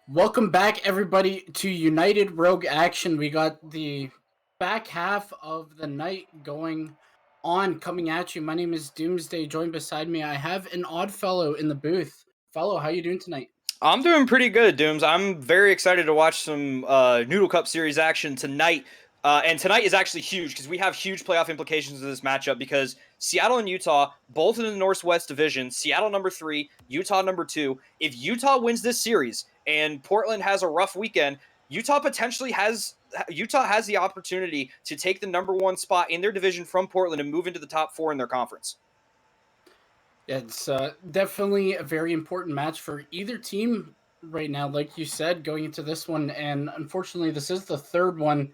Welcome back, everybody, to United Rogue Action. We got the back half of the night going on, coming at you. My name is Doomsday. Joined beside me, I have an odd fellow in the booth. Fellow, how you doing tonight? I'm doing pretty good, Dooms. I'm very excited to watch some Noodle Cup Series action tonight. And tonight is actually huge because we have huge playoff implications of this matchup because Seattle and Utah, both in the Northwest Division, Seattle number 3, Utah number 2. If Utah wins this series and Portland has a rough weekend, Utah has the opportunity to take the number 1 spot in their division from Portland and move into the top 4 in their conference. Yeah, it's definitely a very important match for either team right now, like you said, going into this one. And unfortunately, this is the third one.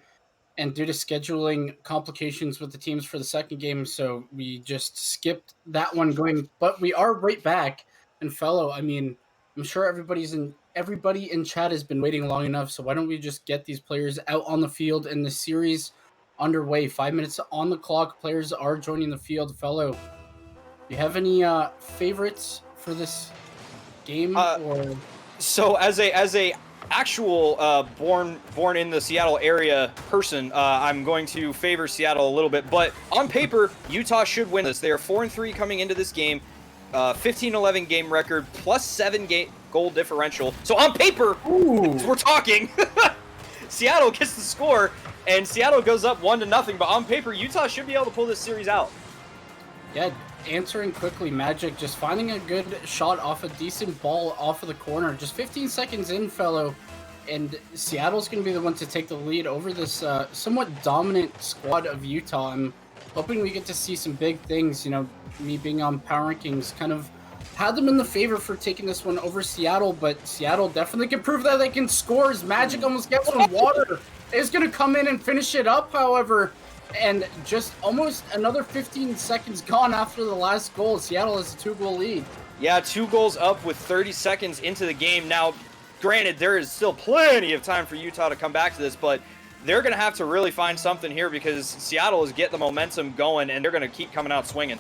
And due to scheduling complications with the teams for the second game, so we just skipped that one going. But we are right back. And fellow, I mean, I'm sure everybody in chat has been waiting long enough. So why don't we just get these players out on the field and the series underway? 5 minutes on the clock. Players are joining the field. Fellow, do you have any favorites for this game Uh, or? so as a actual born in the Seattle area person, I'm going to favor Seattle a little bit. But on paper, Utah should win this. They are 4-3 coming into this game, 15-11 game record, plus 7 goal differential. So on paper, we're talking. Seattle gets the score, and Seattle goes up 1-0. But on paper, Utah should be able to pull this series out. Yeah, answering quickly, Magic just finding a good shot off a decent ball off of the corner. Just 15 seconds in, fellow, and Seattle's going to be the one to take the lead over this somewhat dominant squad of Utah. I'm hoping we get to see some big things. You know, me being on Power Rankings kind of had them in the favor for taking this one over Seattle, but Seattle definitely can prove that they can score. As Magic almost gets one. Water is going to come in and finish it up, however. And just almost another 15 seconds gone after the last goal. Seattle has a 2-goal lead. Yeah, 2 goals up with 30 seconds into the game. Now, granted, there is still plenty of time for Utah to come back to this, but they're going to have to really find something here because Seattle is getting the momentum going, and they're going to keep coming out swinging.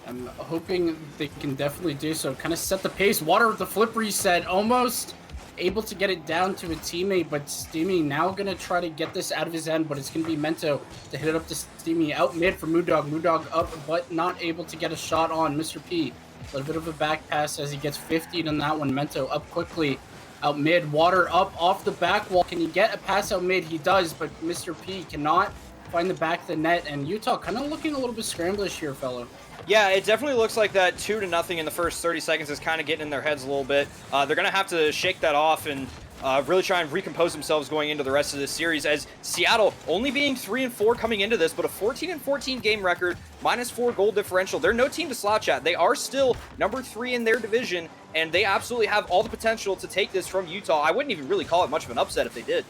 I'm hoping they can definitely do so. Kind of set the pace. Water with the flip reset. Almost able to get it down to a teammate, but Steamy now going to try to get this out of his end, but it's going to be Mento to hit it up to Steamy. Out mid for Moondog. Moondog up, but not able to get a shot on Mr. P. A little bit of a back pass as he gets 50 on that one. Mento up quickly. Out mid. Water up off the back wall. Can he get a pass out mid? He does, but Mr. P cannot find the back of the net, and Utah kind of looking a little bit scramblish here, fellow. Yeah, it definitely looks like that 2-0 in the first 30 seconds is kind of getting in their heads a little bit. They're going to have to shake that off and really try and recompose themselves going into the rest of this series, as Seattle only being 3-4 coming into this, but a 14-14 game record, -4 goal differential. They're no team to slouch at. They are still number 3 in their division, and they absolutely have all the potential to take this from Utah. I wouldn't even really call it much of an upset if they did.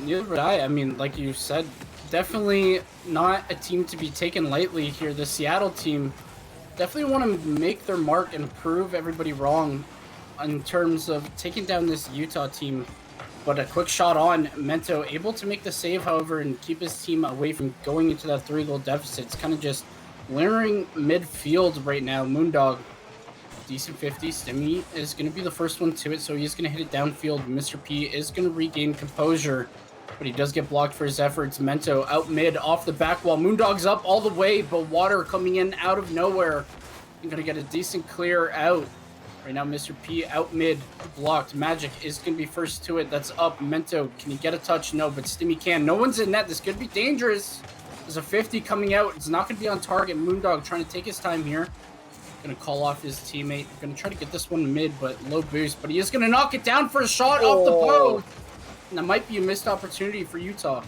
Neither would I. I mean, like you said, definitely not a team to be taken lightly here. The Seattle team definitely want to make their mark and prove everybody wrong in terms of taking down this Utah team. But a quick shot on Mento, able to make the save, however, and keep his team away from going into that 3-goal deficit. It's kind of just lingering midfield right now. Moondog, decent 50. Stimmy is going to be the first one to it, so he's going to hit it downfield. Mr. P is going to regain composure, but he does get blocked for his efforts. Mento out mid, off the back wall. Moondog's up all the way, but Water coming in out of nowhere. I'm going to get a decent clear out. Right now, Mr. P out mid, blocked. Magic is going to be first to it. That's up. Mento, can he get a touch? No, but Stimmy can. No one's in net. This could be dangerous. There's a 50 coming out. It's not going to be on target. Moondog trying to take his time here. Going to call off his teammate. Going to try to get this one mid, but low boost. But he is going to knock it down for a shot off the post. And that might be a missed opportunity for Utah.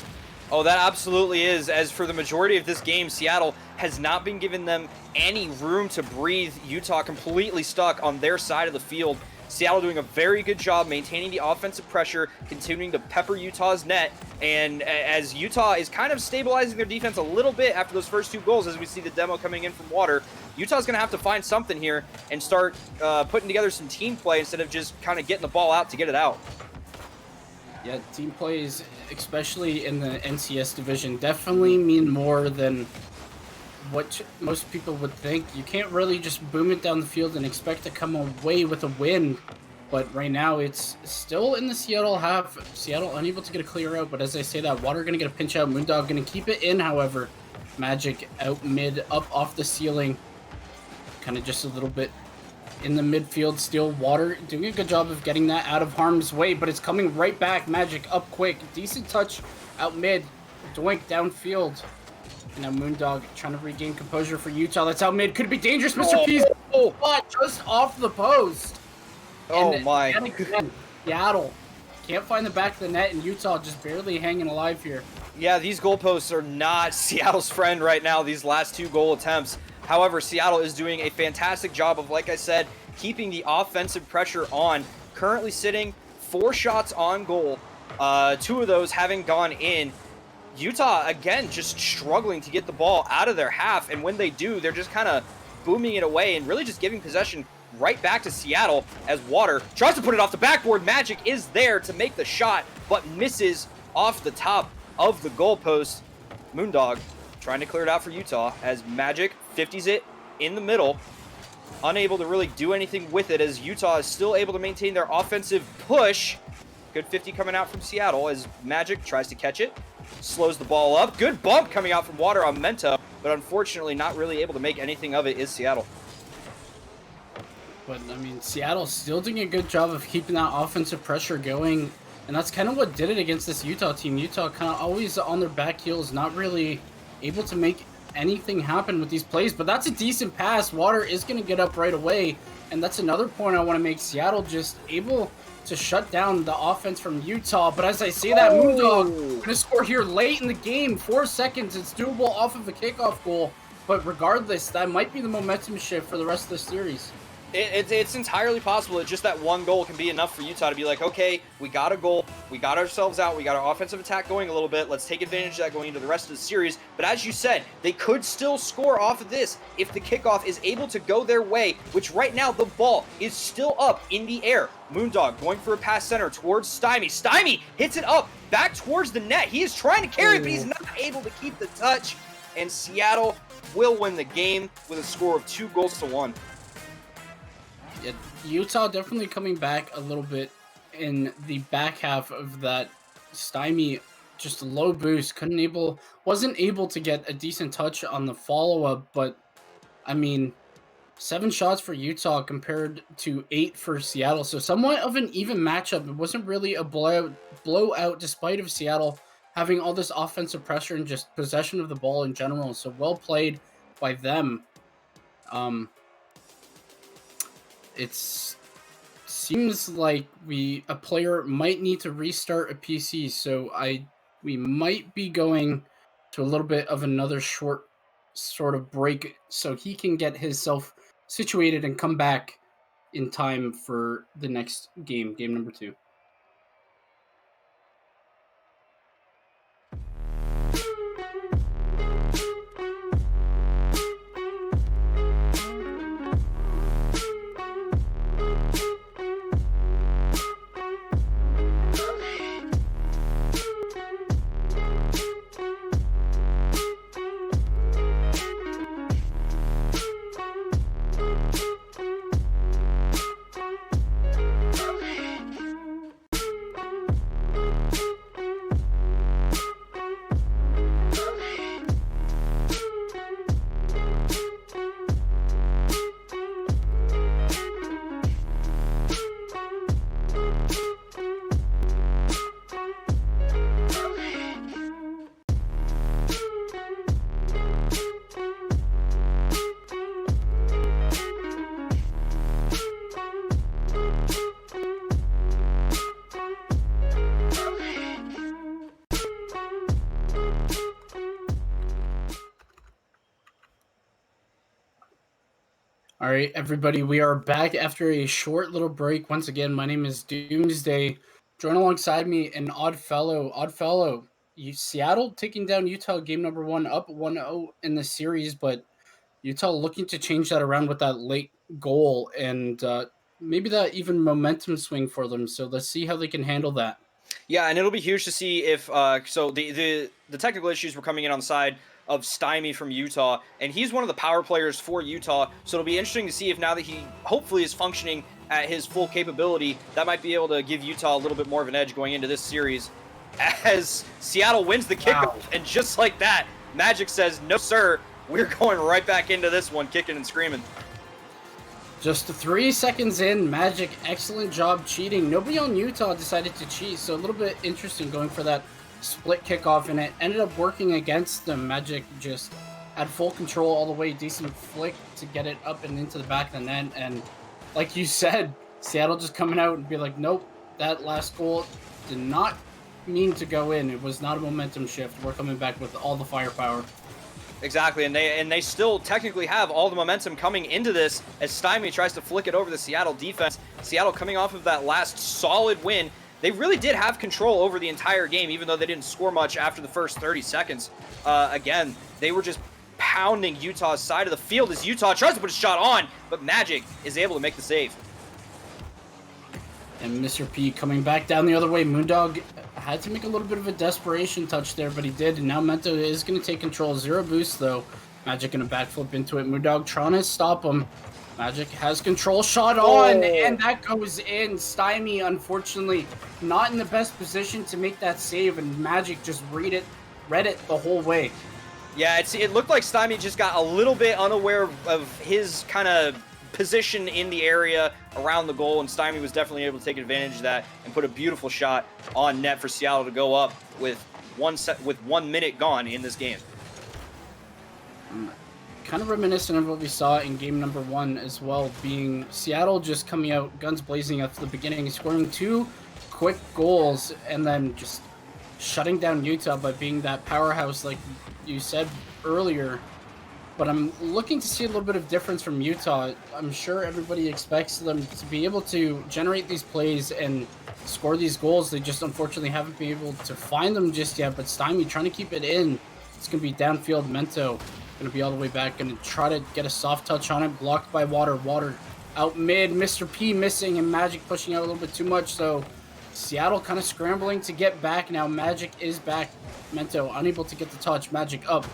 Oh, that absolutely is. As for the majority of this game, Seattle has not been giving them any room to breathe. Utah completely stuck on their side of the field. Seattle doing a very good job maintaining the offensive pressure, continuing to pepper Utah's net. And as Utah is kind of stabilizing their defense a little bit after those first 2 goals, as we see the demo coming in from Water, Utah's going to have to find something here and start putting together some team play instead of just kind of getting the ball out to get it out. Yeah, team plays, especially in the NCS division, definitely mean more than what most people would think. You can't really just boom it down the field and expect to come away with a win. But right now, it's still in the Seattle half. Seattle unable to get a clear out. But as I say that, Water going to get a pinch out. Moondog going to keep it in, however. Magic out mid, up off the ceiling. Kind of just a little bit in the midfield still. Water doing a good job of getting that out of harm's way. But it's coming right back. Magic up quick. Decent touch out mid. Doink downfield. And now Moondog trying to regain composure for Utah. That's out mid. Could be dangerous, Mr. P's. Oh, but just off the post. Oh, And my. again, Seattle can't find the back of the net, and Utah just barely hanging alive here. Yeah, these goalposts are not Seattle's friend right now, these last 2 goal attempts. However, Seattle is doing a fantastic job of, like I said, keeping the offensive pressure on. Currently sitting 4 shots on goal, 2 of those having gone in. Utah, again, just struggling to get the ball out of their half, and when they do, they're just kind of booming it away and really just giving possession right back to Seattle as Water tries to put it off the backboard. Magic is there to make the shot, but misses off the top of the goalpost. Moondog trying to clear it out for Utah as Magic 50s it in the middle. Unable to really do anything with it as Utah is still able to maintain their offensive push. Good 50 coming out from Seattle as Magic tries to catch it. Slows the ball up. Good bump coming out from Water on Mento, but unfortunately not really able to make anything of it is Seattle. But, I mean, Seattle's still doing a good job of keeping that offensive pressure going. And that's kind of what did it against this Utah team. Utah kind of always on their back heels, not really able to make anything happen with these plays. But that's a decent pass. Water is going to get up right away. And that's another point I want to make. Seattle just able to shut down the offense from Utah. But as I say that, Moondog going to score here late in the game. 4 seconds. It's doable off of a kickoff goal. But regardless, that might be the momentum shift for the rest of the series. It's entirely possible that just that 1 goal can be enough for Utah to be like, okay, we got a goal, we got ourselves out, we got our offensive attack going a little bit, let's take advantage of that going into the rest of the series. But as you said, they could still score off of this if the kickoff is able to go their way, which right now the ball is still up in the air. Moondog going for a pass center towards Stymie. Stymie hits it up back towards the net. He is trying to carry it, but he's not able to keep the touch. And Seattle will win the game with a score of 2-1. Yeah, Utah definitely coming back a little bit in the back half of that. Stymie just low boost, wasn't able to get a decent touch on the follow-up, but I mean, 7 shots for Utah compared to 8 for Seattle, so somewhat of an even matchup. It wasn't really a blowout despite of Seattle having all this offensive pressure and just possession of the ball in general, so well played by them. It seems like a player might need to restart a PC, so we might be going to a little bit of another short sort of break so he can get himself situated and come back in time for the next game number 2. All right, everybody, we are back after a short little break. Once again, my name is Doomsday. Join alongside me an Oddfellow. Oddfellow, Seattle taking down Utah game number 1, up 1-0 in the series, but Utah looking to change that around with that late goal and maybe that even momentum swing for them. So let's see how they can handle that. Yeah, and it'll be huge to see if so the technical issues were coming in on the side of Stymie from Utah, and he's one of the power players for Utah, so it'll be interesting to see if now that he hopefully is functioning at his full capability, that might be able to give Utah a little bit more of an edge going into this series, as Seattle wins the kickoff. Wow. And just like that, Magic says, no sir, we're going right back into this one, kicking and screaming. Just 3 seconds in, Magic, excellent job cheating. Nobody on Utah decided to cheat, so a little bit interesting going for that split kickoff, and it ended up working against them. Magic just had full control all the way, decent flick to get it up and into the back of the net, and like you said, Seattle just coming out and be like, nope, that last goal did not mean to go in. It was not a momentum shift. We're coming back with all the firepower. Exactly, and they still technically have all the momentum coming into this as Stymie tries to flick it over the Seattle defense. Seattle coming off of that last solid win. They really did have control over the entire game, even though they didn't score much after the first 30 seconds. Again, they were just pounding Utah's side of the field as Utah tries to put a shot on, but Magic is able to make the save. And Mr. P coming back down the other way. Moondog had to make a little bit of a desperation touch there, but he did, and now Mento is going to take control. 0 boost, though. Magic going to backflip into it. Moondog trying to stop him. Magic has control, shot on, and that goes in. Stymie, unfortunately, not in the best position to make that save, and Magic just read it the whole way. Yeah, it looked like Stymie just got a little bit unaware of his kind of position in the area around the goal, and Stymie was definitely able to take advantage of that and put a beautiful shot on net for Seattle to go up with 1 minute gone in this game. Kind of reminiscent of what we saw in game number 1 as well, being Seattle just coming out guns blazing at the beginning, scoring 2 quick goals, and then just shutting down Utah by being that powerhouse like you said earlier. But I'm looking to see a little bit of difference from Utah. I'm sure everybody expects them to be able to generate these plays and score these goals. They just unfortunately haven't been able to find them just yet. But Stymie trying to keep it in. It's going to be downfield. Mento going to be all the way back. Going to try to get a soft touch on it. Blocked by Water. Water out mid. Mr. P missing, and Magic pushing out a little bit too much. So Seattle kind of scrambling to get back now. Magic is back. Mento unable to get the touch. Magic up.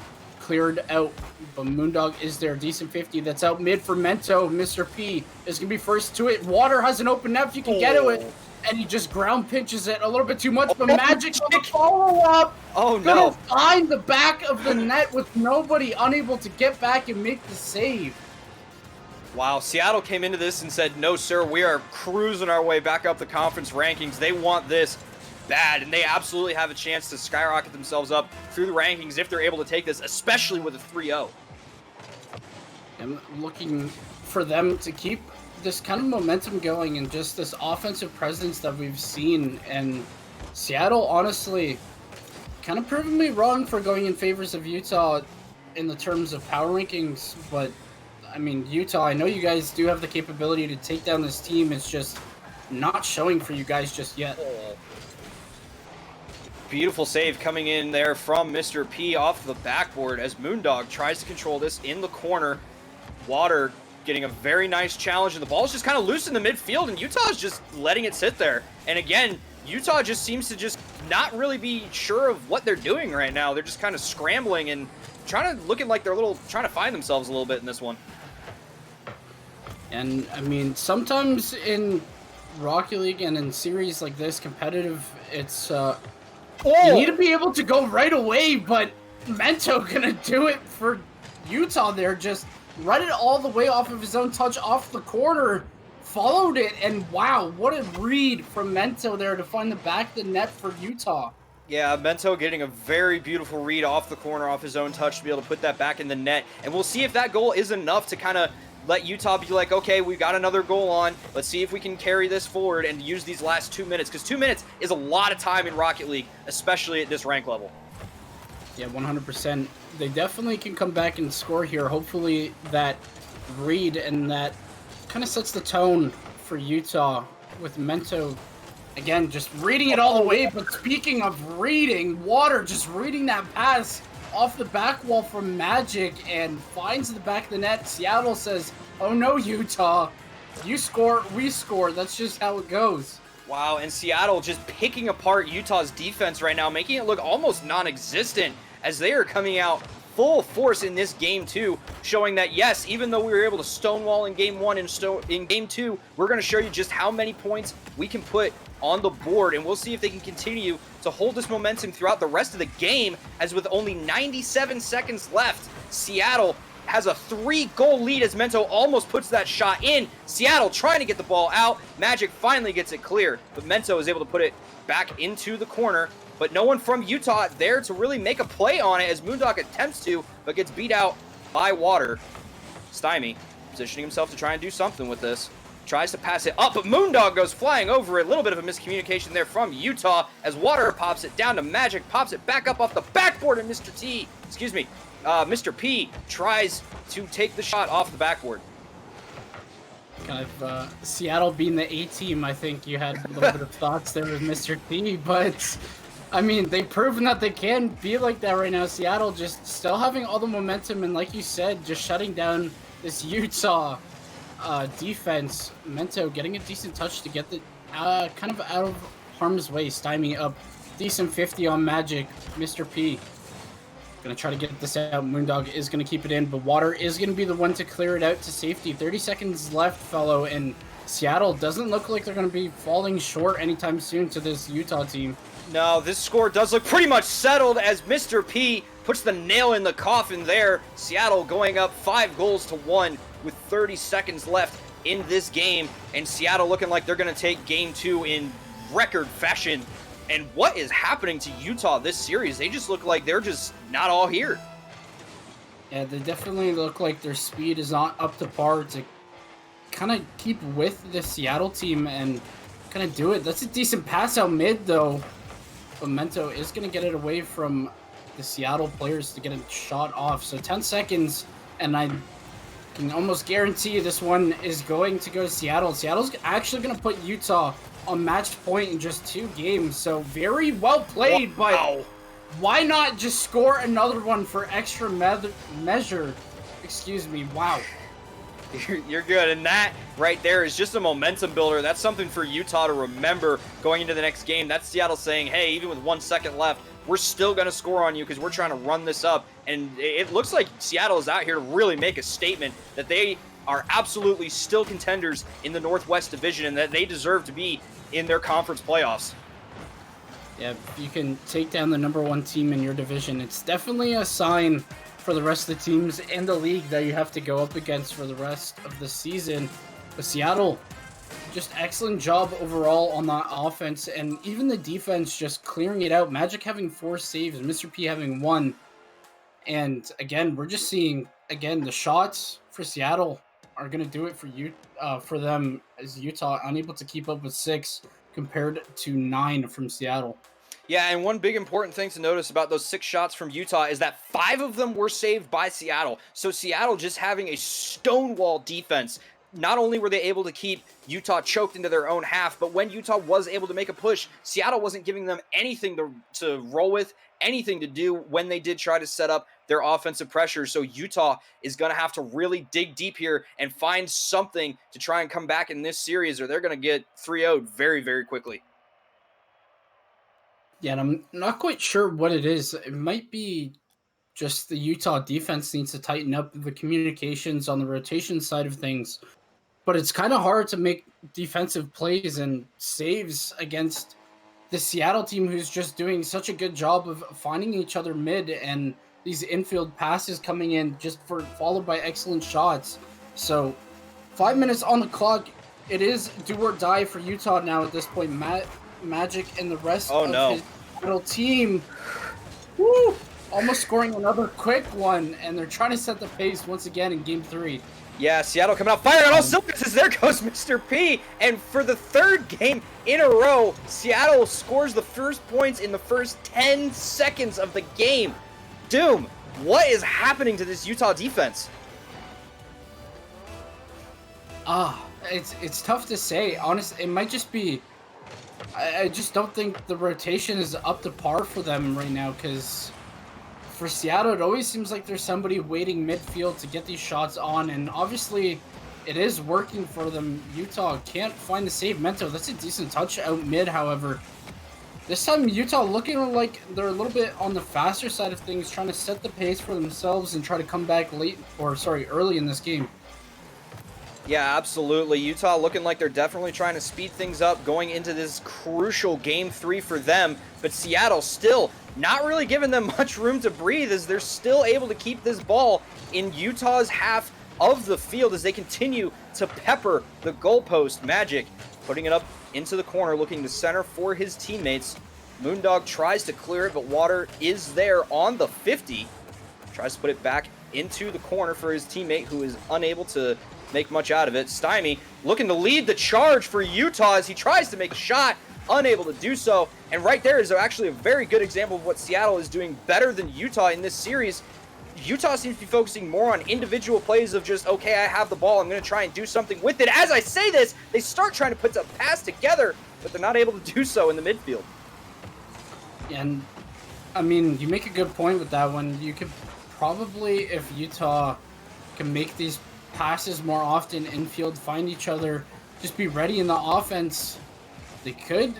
Cleared out, but Moondog is there. Decent 50. That's out mid for Mento. Mr. P is going to be first to it. Water has an open net if you can get to it. And he just ground pitches it a little bit too much, but Magic on the follow-up. Oh, no. Gonna find the back of the net with nobody, unable to get back and make the save. Wow, Seattle came into this and said, no, sir, we are cruising our way back up the conference rankings. They want this bad, and they absolutely have a chance to skyrocket themselves up through the rankings if they're able to take this, especially with a 3-0. I'm looking for them to keep this kind of momentum going and just this offensive presence that we've seen. And Seattle, honestly, kind of proving me wrong for going in favors of Utah in the terms of power rankings. But, I mean, Utah, I know you guys do have the capability to take down this team. It's just not showing for you guys just yet. Beautiful save coming in there from Mr. P off the backboard as Moondog tries to control this in the corner. Water getting a very nice challenge, and the ball's just kind of loose in the midfield, and Utah's just letting it sit there. And again, Utah just seems to just not really be sure of what they're doing right now. They're just kind of scrambling and looking like they're trying to find themselves a little bit in this one. And I mean, sometimes in Rocket League and in series like this, competitive, it's you need to be able to go right away, but Mento gonna do it for Utah there. Just read it all the way off of his own touch off the corner, followed it, and wow, what a read from Mento there to find the back of the net for Utah. Yeah, Mento getting a very beautiful read off the corner off his own touch to be able to put that back in the net. And we'll see if that goal is enough to kind of let Utah be like, okay, we've got another goal on. Let's see if we can carry this forward and use these last 2 minutes, because 2 minutes is a lot of time in Rocket League, especially at this rank level. Yeah, 100%. They definitely can come back and score here. Hopefully that read and that kind of sets the tone for Utah with Mento, again, just reading it all the way. But speaking of reading, Water just reading that pass off the back wall from Magic and finds the back of the net. Seattle says, oh no, Utah, you score, we score. That's just how it goes. Wow, and Seattle just picking apart Utah's defense right now, making it look almost non-existent as they are coming out full force in this game 2, showing that, yes, even though we were able to stonewall in game 1 and in game 2, we're going to show you just how many points we can put on the board, and we'll see if they can continue to hold this momentum throughout the rest of the game, as with only 97 seconds left, Seattle has a 3-goal lead as Mento almost puts that shot in. Seattle trying to get the ball out. Magic finally gets it clear, but Mento is able to put it back into the corner, but no one from Utah there to really make a play on it as Moondog attempts to, but gets beat out by Water. Stymie positioning himself to try and do something with this. Tries to pass it up, but Moondog goes flying over it. A little bit of a miscommunication there from Utah as Water pops it down to Magic, pops it back up off the backboard, and Mr. P tries to take the shot off the backboard. Kind of Seattle being the A team, I think you had a little bit of thoughts there with Mr. T, but I mean, they've proven that they can be like that right now. Seattle just still having all the momentum, and like you said, just shutting down this Utah defense. Mento getting a decent touch to get the kind of out of harm's way. Stymie up decent 50 on Magic. Mr. P gonna try to get this out. Moondog is gonna keep it in, but Water is gonna be the one to clear it out to safety. 30 seconds left, fellow, and Seattle doesn't look like they're gonna be falling short anytime soon to this Utah team. No, this score does look pretty much settled as Mr. P puts the nail in the coffin there. Seattle going up 5-1 with 30 seconds left in this game, and Seattle looking like they're gonna take game 2 in record fashion. And what is happening to Utah this series? They just look like they're just not all here. Yeah, they definitely look like their speed is not up to par to kind of keep with the Seattle team and kind of do it. That's a decent pass out mid, though. But Mento is going to get it away from the Seattle players to get a shot off. So 10 seconds, and I can almost guarantee this one is going to go to Seattle. Seattle's actually going to put Utah on match point in just 2 games, so very well played. Wow. But why not just score another one for extra measure? Excuse me. Wow. You're good, and that right there is just a momentum builder. That's something for Utah to remember going into the next game. That's Seattle saying, hey, even with 1 second left, we're still going to score on you because we're trying to run this up. And it looks like Seattle is out here to really make a statement that they are absolutely still contenders in the Northwest Division and that they deserve to be in their conference playoffs. Yeah, if you can take down the #1 team in your division, it's definitely a sign for the rest of the teams in the league that you have to go up against for the rest of the season. But Seattle, just excellent job overall on that offense, and even the defense just clearing it out. Magic having 4 saves, Mr. P having 1. And again, we're just seeing, again, the shots for Seattle are going to do it for them, as Utah unable to keep up with 6 compared to 9 from Seattle. Yeah, and one big important thing to notice about those 6 shots from Utah is that 5 of them were saved by Seattle. So Seattle just having a stonewall defense. Not only were they able to keep Utah choked into their own half, but when Utah was able to make a push, Seattle wasn't giving them anything to roll with, anything to do when they did try to set up their offensive pressure. So Utah is going to have to really dig deep here and find something to try and come back in this series, or they're going to get 3-0'd very, very quickly. Yeah, and I'm not quite sure what it is. It might be just the Utah defense needs to tighten up the communications on the rotation side of things. But it's kind of hard to make defensive plays and saves against the Seattle team, who's just doing such a good job of finding each other mid, and these infield passes coming in followed by excellent shots. So 5 minutes on the clock. It is do or die for Utah now at this point. Magic and the rest of his little team. Woo! Almost scoring another quick one, and they're trying to set the pace once again in game 3. Yeah, Seattle coming out firing on all cylinders as there goes Mr. P. And for the 3rd game in a row, Seattle scores the first points in the first 10 seconds of the game. Doom, what is happening to this Utah defense? It's tough to say. Honestly, it might just be... I just don't think the rotation is up to par for them right now, because for Seattle, it always seems like there's somebody waiting midfield to get these shots on, and obviously it is working for them. Utah can't find the save. Mento, that's a decent touch out mid, however. This time, Utah looking like they're a little bit on the faster side of things, trying to set the pace for themselves and try to come back early in this game. Yeah, absolutely. Utah looking like they're definitely trying to speed things up going into this crucial Game 3 for them. But Seattle still not really giving them much room to breathe as they're still able to keep this ball in Utah's half of the field as they continue to pepper the goalpost. Magic putting it up into the corner, looking to center for his teammates. Moondog tries to clear it, but Water is there on the 50. Tries to put it back into the corner for his teammate, who is unable to make much out of it. Stymie looking to lead the charge for Utah as he tries to make a shot, unable to do so. And right there is actually a very good example of what Seattle is doing better than Utah in this series. Utah seems to be focusing more on individual plays of just, okay, I have the ball, I'm going to try and do something with it. As I say this, they start trying to put a pass together, but they're not able to do so in the midfield. And, I mean, you make a good point with that one. You could probably, if Utah can make these passes more often infield, find each other, just be ready in the offense, they could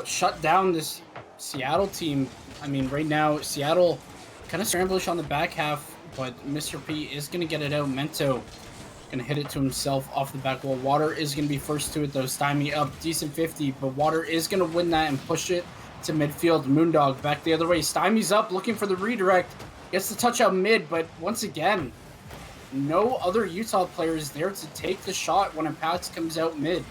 shut down this Seattle team. I mean, right now, Seattle kind of scramblish on the back half, but Mr. P is going to get it out. Mento going to hit it to himself off the back wall. Water is going to be first to it, though. Stymie up, decent 50, but Water is going to win that and push it to midfield. Moondog back the other way. Stymie's up, looking for the redirect. Gets the touch out mid, but once again, no other Utah player is there to take the shot when a pass comes out mid.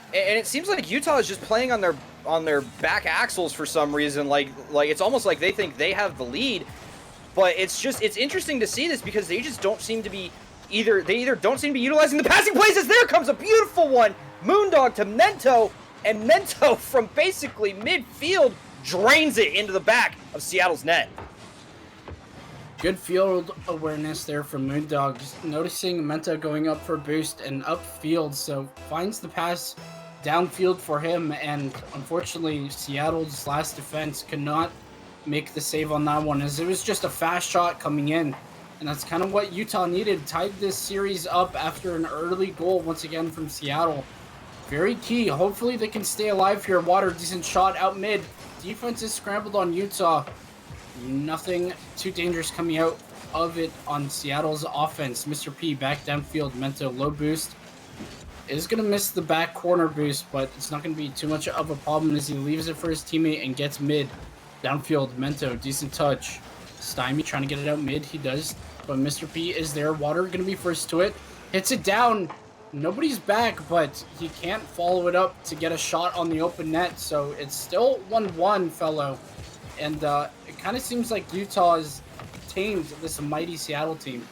And it seems like Utah is just playing on their back axles for some reason. Like it's almost like they think they have the lead. But it's interesting to see this because they just don't seem to be either don't seem to be utilizing the passing plays. As there comes a beautiful one. Moondog to Mento, and Mento from basically midfield drains it into the back of Seattle's net. Good field awareness there from Moondog. Just noticing Mento going up for boost and upfield, so finds the pass downfield for him, and unfortunately Seattle's last defense could not make the save on that one, as it was just a fast shot coming in, and that's kind of what Utah needed. Tied this series up after an early goal once again from Seattle. Very key. Hopefully they can stay alive here. Water, decent shot out mid. Defense is scrambled on Utah. Nothing too dangerous coming out of it on Seattle's offense. Mr. P back downfield. Mento low boost. Is going to miss the back corner boost, but it's not going to be too much of a problem as he leaves it for his teammate and gets mid. Downfield, Mento, decent touch. Stymie trying to get it out mid. He does, but Mr. P is there. Water going to be first to it. Hits it down. Nobody's back, but he can't follow it up to get a shot on the open net, so it's still 1-1, fellow. And it kind of seems like Utah has tamed this mighty Seattle team.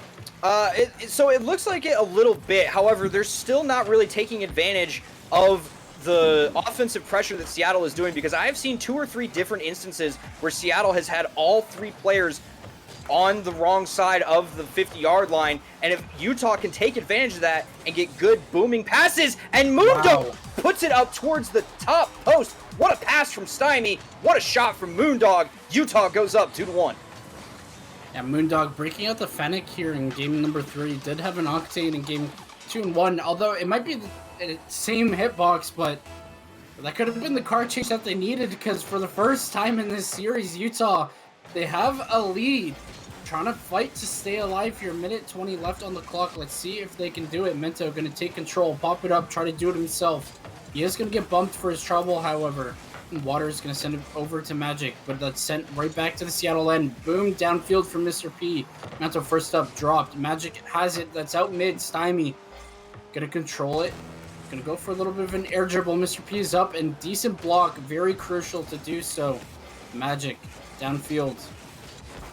So it looks like it a little bit. However, they're still not really taking advantage of the offensive pressure that Seattle is doing, because I've seen 2 or 3 different instances where Seattle has had all 3 players on the wrong side of the 50-yard line, and if Utah can take advantage of that and get good booming passes, and Moondog puts it up towards the top post. What a pass from Stymie. What a shot from Moondog. Utah goes up 2-1. Yeah, Moondog breaking out the Fennec here in game number 3. Did have an Octane in game 2 and 1, although it might be the same hitbox, but that could have been the card change that they needed, because for the first time in this series, Utah, they have a lead. Trying to fight to stay alive here. Minute 20 left on the clock. Let's see if they can do it. Mento going to take control, pop it up, try to do it himself. He is going to get bumped for his trouble, however. Water is going to send it over to Magic, but that's sent right back to the Seattle end. Boom, downfield from Mr. P. Mento first up, dropped. Magic has it. That's out mid. Stymie going to control it. Going to go for a little bit of an air dribble. Mr. P is up, and decent block. Very crucial to do so. Magic downfield.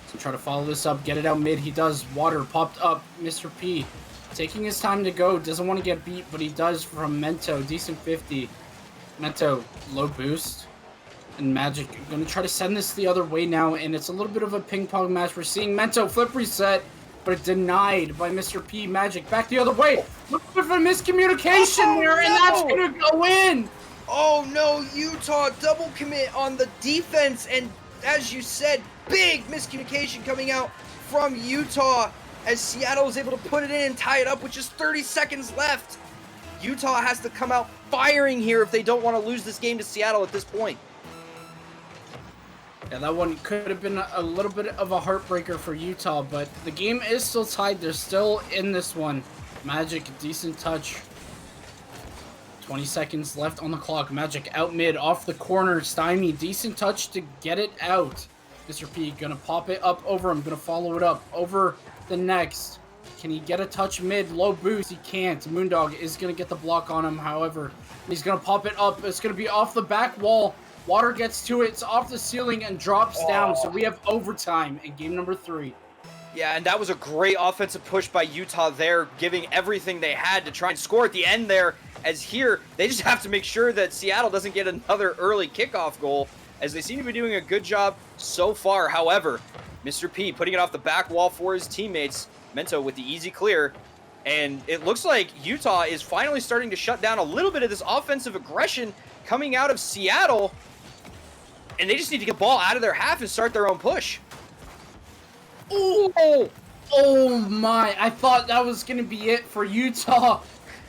So try to follow this up, get it out mid. He does. Water popped up. Mr. P taking his time to go. Doesn't want to get beat, but he does from Mento. Decent 50. Mento, low boost. And Magic going to try to send this the other way now, and it's a little bit of a ping pong match. We're seeing Mento flip reset, but denied by Mr. P. Magic back the other way. Look for miscommunication there, and that's going to go in. Oh no, Utah double commit on the defense, and as you said, big miscommunication coming out from Utah as Seattle is able to put it in and tie it up with just 30 seconds left. Utah has to come out firing here if they don't want to lose this game to Seattle at this point. Yeah, that one could have been a little bit of a heartbreaker for Utah, but the game is still tied. They're still in this one. Magic, decent touch. 20 seconds left on the clock. Magic out mid, off the corner. Stymie, decent touch to get it out. Mr. P gonna pop it up over him. Gonna follow it up over the next. Can he get a touch mid? Low boost. He can't. Moondog is gonna get the block on him. However, he's gonna pop it up. It's gonna be off the back wall. Water gets to it. It's off the ceiling and drops down. So we have overtime in game number 3. Yeah, and that was a great offensive push by Utah there, giving everything they had to try and score at the end there. As here, they just have to make sure that Seattle doesn't get another early kickoff goal, as they seem to be doing a good job so far. However, Mr. P putting it off the back wall for his teammates. Mento with the easy clear. And it looks like Utah is finally starting to shut down a little bit of this offensive aggression coming out of Seattle. And they just need to get the ball out of their half and start their own push. Oh, oh my. I thought that was going to be it for Utah.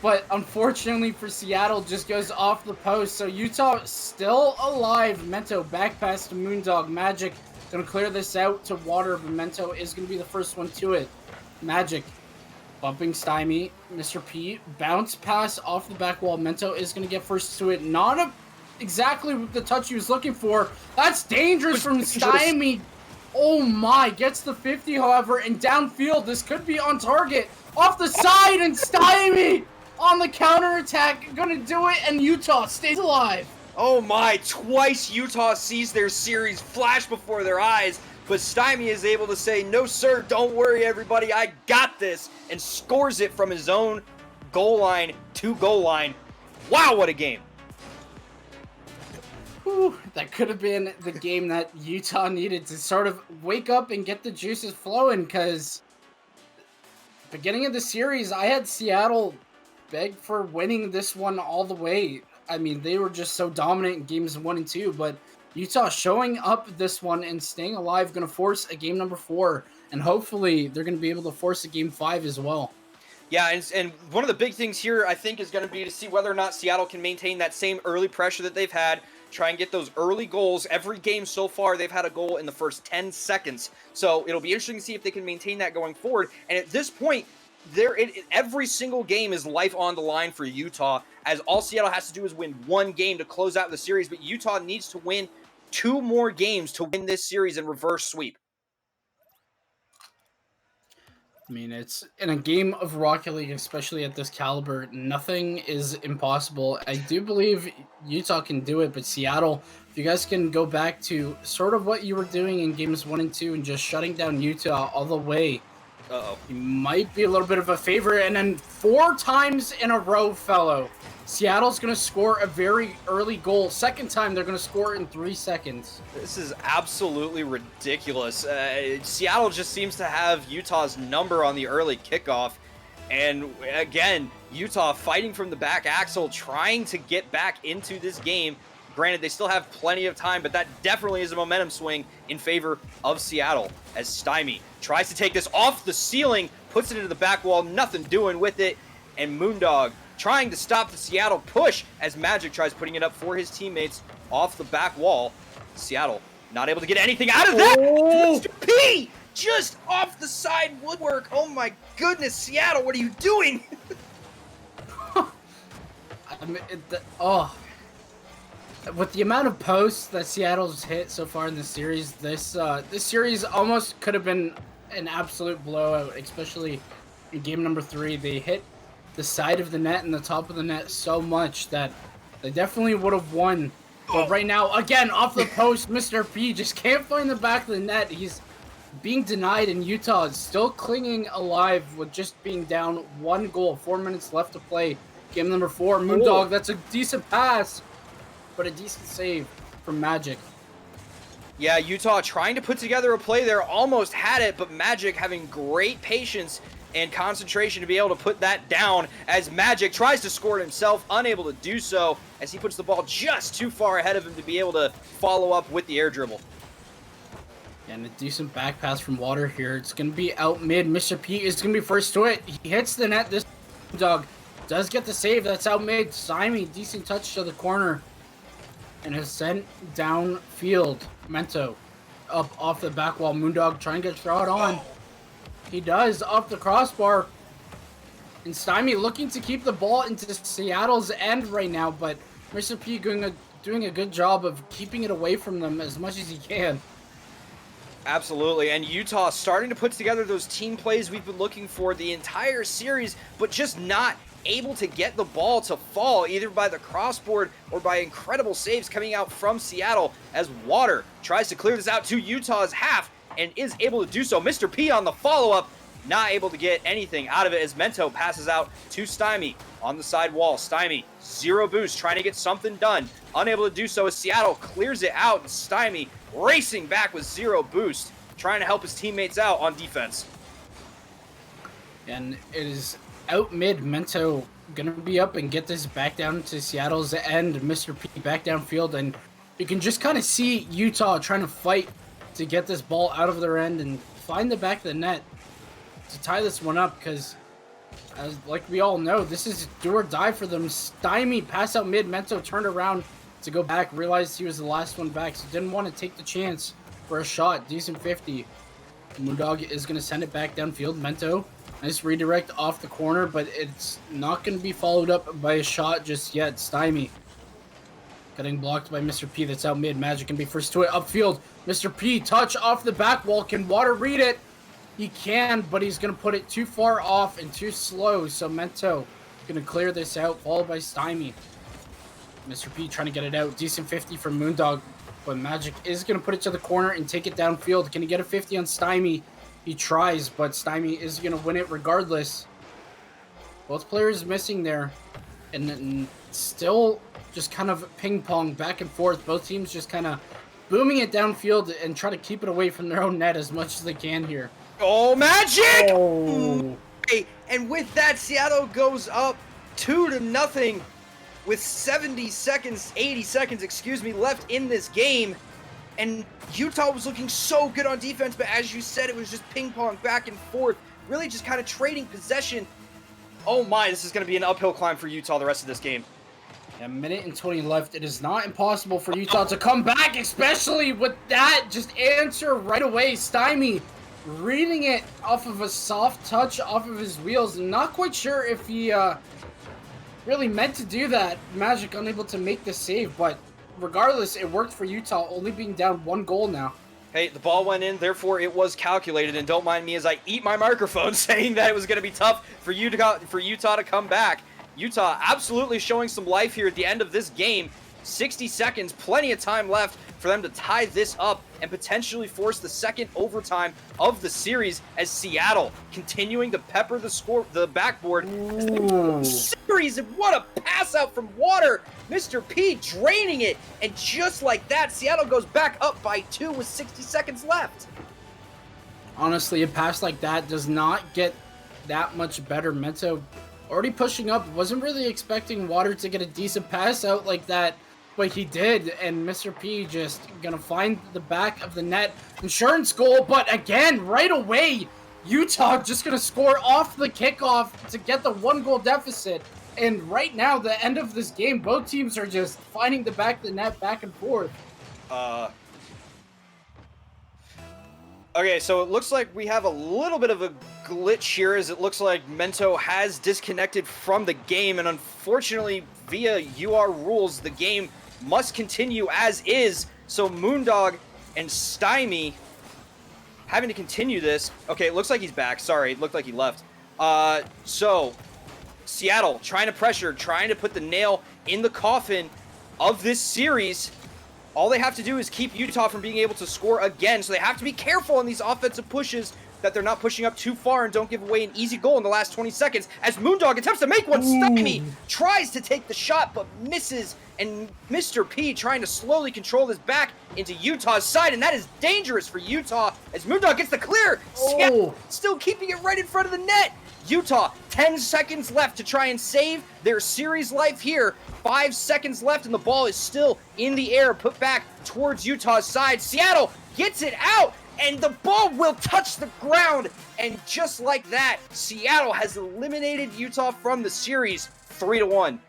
But unfortunately for Seattle, just goes off the post. So Utah still alive. Mento back pass to Moondog. Magic going to clear this out to Water. But Mento is going to be the first one to it. Magic bumping Stymie. Mr. P bounce pass off the back wall. Mento is going to get first to it. Not exactly the touch he was looking for. That's dangerous from Stymie. Oh my, gets the 50, however, and downfield. This could be on target. Off the side, and Stymie on the counterattack. Gonna do it, and Utah stays alive. Oh my, twice Utah sees their series flash before their eyes, but Stymie is able to say, no sir, don't worry everybody, I got this, and scores it from his own goal line to goal line. Wow, what a game. Whew, that could have been the game that Utah needed to sort of wake up and get the juices flowing, because beginning of the series, I had Seattle beg for winning this one all the way. I mean, they were just so dominant in games 1 and 2, but Utah showing up this one and staying alive, going to force a game number 4, and hopefully they're going to be able to force a game 5 as well. Yeah, and one of the big things here, I think, is going to be to see whether or not Seattle can maintain that same early pressure that they've had, try and get those early goals. Every game so far, they've had a goal in the first 10 seconds. So it'll be interesting to see if they can maintain that going forward. And at this point, every single game is life on the line for Utah, as all Seattle has to do is win one game to close out the series. But Utah needs to win 2 more games to win this series and reverse sweep. I mean, it's in a game of Rocket League, especially at this caliber, nothing is impossible. I do believe Utah can do it, but Seattle, if you guys can go back to sort of what you were doing in games 1 and 2 and just shutting down Utah all the way, you might be a little bit of a favorite. And then 4 times in a row, fellow, Seattle's going to score a very early goal. Second time, they're going to score in 3 seconds. This is absolutely ridiculous. Seattle just seems to have Utah's number on the early kickoff. And again, Utah fighting from the back axle, trying to get back into this game. Granted, they still have plenty of time, but that definitely is a momentum swing in favor of Seattle, as Stymie tries to take this off the ceiling, puts it into the back wall, nothing doing with it, and Moondog trying to stop the Seattle push as Magic tries putting it up for his teammates off the back wall. Seattle not able to get anything out of that. Oh. Mr. P just off the side woodwork. Oh my goodness, Seattle, what are you doing? I mean, with the amount of posts that Seattle's hit so far in this series, this series almost could have been an absolute blowout, especially in game number 3. They hit the side of the net and the top of the net so much that they definitely would have won. But right now, again, off the post, Mr. P just can't find the back of the net. He's being denied, and Utah is still clinging alive with just being down 1 goal. 4 minutes left to play. Game number 4, Moondog, that's a decent pass, but a decent save from Magic. Yeah, Utah trying to put together a play there, almost had it, but Magic having great patience and concentration to be able to put that down, as Magic tries to score it himself, unable to do so, as he puts the ball just too far ahead of him to be able to follow up with the air dribble. And a decent back pass from Water here. It's going to be out mid. Mr. P is going to be first to it. He hits the net. This dog does get the save. That's out mid. Stymie, decent touch to the corner. And is sent downfield. Mento up off the back wall. Moondog trying to get shot on. He does, off the crossbar. And Stymie looking to keep the ball into Seattle's end right now, but Mr. P doing a good job of keeping it away from them as much as he can. Absolutely, and Utah starting to put together those team plays we've been looking for the entire series, but just not able to get the ball to fall, either by the crossboard or by incredible saves coming out from Seattle, as Water tries to clear this out to Utah's half and is able to do so. Mr. P on the follow-up, not able to get anything out of it as Mento passes out to Stymie on the side wall. Stymie, 0 boost, trying to get something done. Unable to do so as Seattle clears it out, and Stymie racing back with 0 boost, trying to help his teammates out on defense. And it is out mid. Mento gonna be up and get this back down to Seattle's end. Mr. P back downfield, and you can just kind of see Utah trying to fight to get this ball out of their end and find the back of the net to tie this one up, because as like we all know, this is do or die for them. Stymie pass out mid. Mento turned around to go back, realized he was the last one back, so didn't want to take the chance for a shot. Decent 50. Moondog is going to send it back downfield. Mento, nice redirect off the corner, but it's not going to be followed up by a shot just yet. Stymie getting blocked by Mr. P. That's out mid. Magic can be first to it upfield. Mr. P, touch off the back wall. Can Water read it? He can, but he's going to put it too far off and too slow, so Mento going to clear this out, followed by Stymie. Mr. P trying to get it out. Decent 50 from Moondog, but Magic is going to put it to the corner and take it downfield. Can he get a 50 on Stymie? He tries, but Stymie is going to win it regardless. Both players missing there, and still just kind of ping-pong back and forth. Both teams just kind of booming it downfield and try to keep it away from their own net as much as they can here. Oh, Magic! Oh. And with that, Seattle goes up 2-0 with 80 seconds, excuse me, left in this game. And Utah was looking so good on defense, but as you said, it was just ping-pong back and forth, really just kind of trading possession. Oh my, this is going to be an uphill climb for Utah the rest of this game. A minute and 20 left. It is not impossible for Utah to come back, especially with that. Just answer right away. Stymie reading it off of a soft touch off of his wheels. Not quite sure if he really meant to do that. Magic unable to make the save, but regardless, it worked for Utah, only being down 1 goal now. Hey, the ball went in, therefore it was calculated, and don't mind me as I eat my microphone saying that it was going to be tough for Utah to come back. Utah absolutely showing some life here at the end of this game. 60 seconds, plenty of time left for them to tie this up and potentially force the second overtime of the series as Seattle continuing to pepper the backboard. Series, and what a pass out from Water. Mr. P draining it, and just like that, Seattle goes back up by 2 with 60 seconds left. Honestly, a pass like that does not get that much better. Mento already pushing up, wasn't really expecting Water to get a decent pass out like that, but he did, and Mr. P just gonna find the back of the net. Insurance goal, but again, right away, Utah just gonna score off the kickoff to get the 1-goal deficit. And right now, the end of this game, both teams are just finding the back of the net back and forth. Okay, so it looks like we have a little bit of a glitch here, as it looks like Mento has disconnected from the game, and unfortunately, via UR rules, the game must continue as is. So Moondog and Stymie having to continue this. Okay, it looks like he's back. Sorry, it looked like he left. So Seattle trying to pressure, trying to put the nail in the coffin of this series. All they have to do is keep Utah from being able to score again, so they have to be careful on these offensive pushes that they're not pushing up too far and don't give away an easy goal in the last 20 seconds. As Moondog attempts to make one, Stymie tries to take the shot but misses, and Mr. P trying to slowly control this back into Utah's side, and that is dangerous for Utah as Moondog gets the clear. Seattle still keeping it right in front of the net. Utah, 10 seconds left to try and save their series life here. 5 seconds left, and the ball is still in the air, put back towards Utah's side. Seattle gets it out, and the ball will touch the ground. And just like that, Seattle has eliminated Utah from the series 3-1.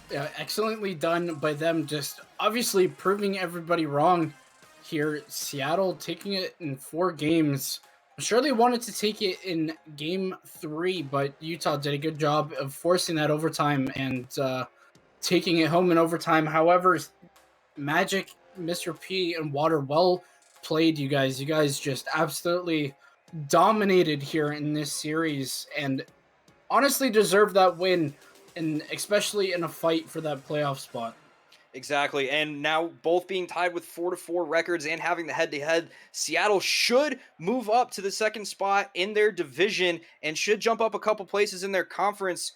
Yeah, excellently done by them, just obviously proving everybody wrong. here. Seattle taking it in 4 games. I'm sure they wanted to take it in game 3, but Utah did a good job of forcing that overtime and taking it home in overtime. However, Magic, Mr. P, and Water, well played, you guys. You guys just absolutely dominated here in this series and honestly deserve that win, and especially in a fight for that playoff spot. Exactly. And now both being tied with 4-4 records and having the head-to-head, Seattle should move up to the second spot in their division and should jump up a couple places in their conference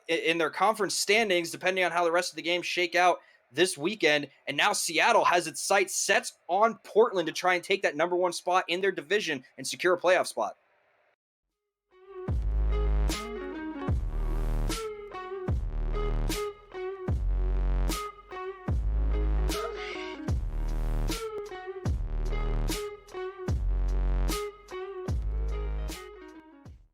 in their conference standings depending on how the rest of the games shake out this weekend. And now Seattle has its sights set on Portland to try and take that number 1 spot in their division and secure a playoff spot.